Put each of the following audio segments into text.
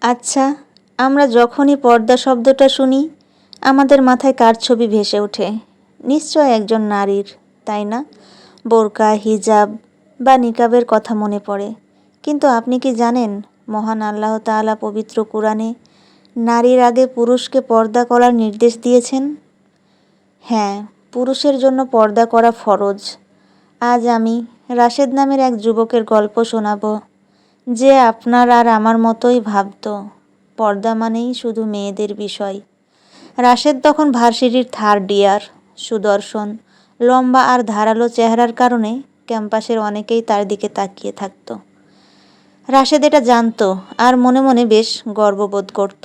আচ্ছা, আমরা যখনই পর্দা শব্দটা শুনি আমাদের মাথায় কার ছবি ভেসে ওঠে? নিশ্চয় একজন নারীর, তাই না? বোরকা, হিজাব বা নিকাবের কথা মনে পড়ে। কিন্তু আপনি কি জানেন, মহান আল্লাহ তাআলা পবিত্র কুরআনে নারীর আগে পুরুষকে পর্দা করার নির্দেশ দিয়েছেন। হ্যাঁ, পুরুষের জন্য পর্দা করা ফরজ। আজ আমি রাশেদ নামের এক যুবকের গল্প শোনাব, যে আপনার আর আমার মতোই ভাবত পর্দা মানেই শুধু মেয়েদের বিষয়। রাশেদ তখন ভার্সিটির থার্ড ইয়ার। সুদর্শন, লম্বা আর ধারালো চেহারার কারণে ক্যাম্পাসের অনেকেই তার দিকে তাকিয়ে থাকত। রাশেদ এটা জানত আর মনে মনে বেশ গর্ববোধ করত।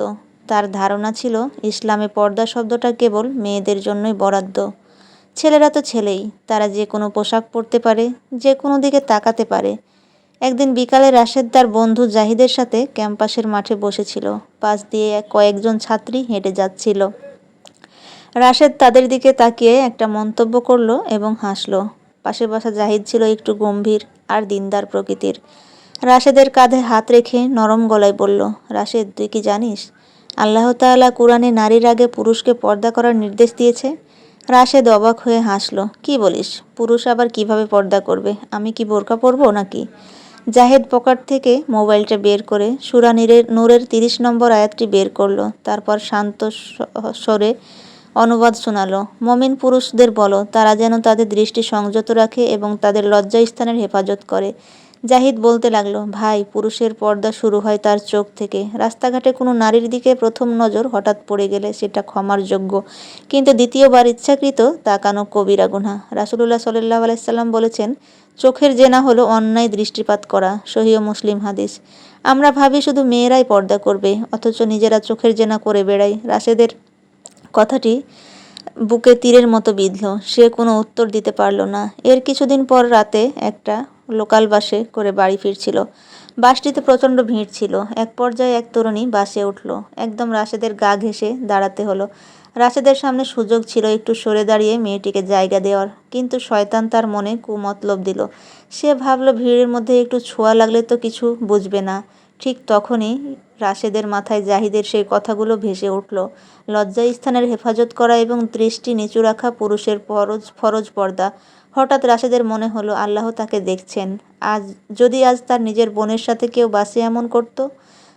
তার ধারণা ছিল ইসলামে পর্দা শব্দটা কেবল মেয়েদের জন্যই বরাদ্দ। ছেলেরা তো ছেলেই, তারা যে কোনো পোশাক পরতে পারে, যে কোনো দিকে তাকাতে পারে। একদিন বিকালে রাশেদ তার বন্ধু জাহিদের সাথে ক্যাম্পাসের মাঠে বসেছিল। পাশ দিয়ে কয়েকজন ছাত্রী হেঁটে যাচ্ছিল। রাশেদ তাদের দিকে তাকিয়ে একটা মন্তব্য করল এবং হাসল। পাশে বসা জাহিদ ছিল একটু গম্ভীর আর দিনদার প্রকৃতির। রাশেদের কাঁধে হাত রেখে নরম গলায় বলল, রাশেদ, তুই কি জানিস আল্লাহ তাআলা কুরআনে নারীর আগে পুরুষকে পর্দা করার নির্দেশ দিয়েছে? রাশেদ অবাক হয়ে হাসল। কি বলিস? পুরুষ আবার কিভাবে পর্দা করবে? আমি কি বোরকা পরবো নাকি? জাহেদ পকেট থেকে মোবাইলটা বের করে সূরা নূরের 30 নম্বর আয়াতটি বের করলো। তারপর শান্ত স্বরে অনুবাদ শোনালো। মমিন পুরুষদের বলো, তারা যেন তাদের দৃষ্টি সংযত রাখে এবং তাদের লজ্জাস্থানের হেফাজত করে। জাহিদ বলতে লাগলো, ভাই, পুরুষের পর্দা শুরু হয় তার চোখ থেকে। রাস্তাঘাটে কোনো নারীর দিকে প্রথম নজর হঠাৎ পড়ে গেলে সেটা ক্ষমার যোগ্য, কিন্তু দ্বিতীয়বার ইচ্ছাকৃত তাকানো কবিরা গুনাহ। রাসূলুল্লাহ সাল্লাল্লাহু আলাইহি সাল্লাম বলেছেন, চোখের জেনা হলো অন্যায় দৃষ্টিপাত করা। সহিহ মুসলিম হাদিস। আমরা ভাবি শুধু মেয়েরাই পর্দা করবে, অথচ নিজেরা চোখের জেনা করে বেড়াই। রাশেদের কথাটি বুকে তীরের মতো বিঁধল। সে কোনো উত্তর দিতে পারল না। এর কিছুদিন পর রাতে একটা লোকাল বাসে করে বাড়ি ফিরছিল। বাসটিতে প্রচণ্ড ভিড় ছিল। এক পর্যায়ে এক তরুণী বাসে উঠল। একদম রাশেদের গা ঘেঁষে দাঁড়াতে হলো। রাশেদের সামনে সুযোগ ছিল একটু সরে দাঁড়িয়ে মেয়েটিকে জায়গা দেওয়ার, কিন্তু শয়তান তার মনে কুমতলব দিল। সে ভাবল, ভিড়ের মধ্যে একটু ছোঁয়া লাগলে তো কিছু বুঝবে না। ঠিক তখনই রাশেদের মাথায় জাহিদের সেই কথাগুলো ভেসে উঠল। লজ্জাস্থানের হেফাজত করা এবং দৃষ্টি নিচু রাখা পুরুষের ফরজ পর্দা। হঠাৎ রাশেদের মনে হলো, আল্লাহ তাকে দেখছেন। আজ তার নিজের বোনের সাথে কেউ বাসে এমন করত।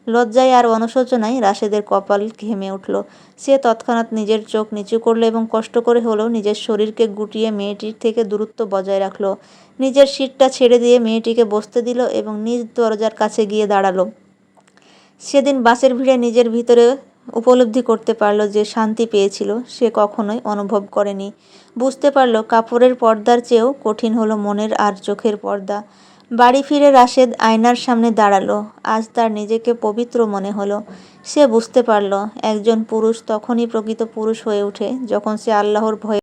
লজ্জায় আর অনুশোচনায় রাশেদের কপাল ঘেমে উঠল। সে তৎক্ষণাৎ নিজের চোখ নিচু করল এবং কষ্ট করে হলেও নিজের শরীরকে গুটিয়ে মেয়েটির থেকে দূরত্ব বজায় রাখল। নিজের সিটটা ছেড়ে দিয়ে মেয়েটিকে বসতে দিল এবং নিজ দরজার কাছে গিয়ে দাঁড়ালো। সেদিন বাসের ভিড়ে নিজের ভিতরে উপলব্ধি করতে পারল যে শান্তি পেয়েছিল সে কখনোই অনুভব করেনি। বুঝতে পারল কাপড়ের পর্দার চেয়েও কঠিন হলো মনের আর চোখের পর্দা। বাড়ি ফিরে রাশেদ আয়নার সামনে দাঁড়ালো। আজ তার নিজেকে পবিত্র মনে হলো। সে বুঝতে পারল একজন পুরুষ তখনই প্রকৃত পুরুষ হয়ে ওঠে যখন সে আল্লাহর ভয়ে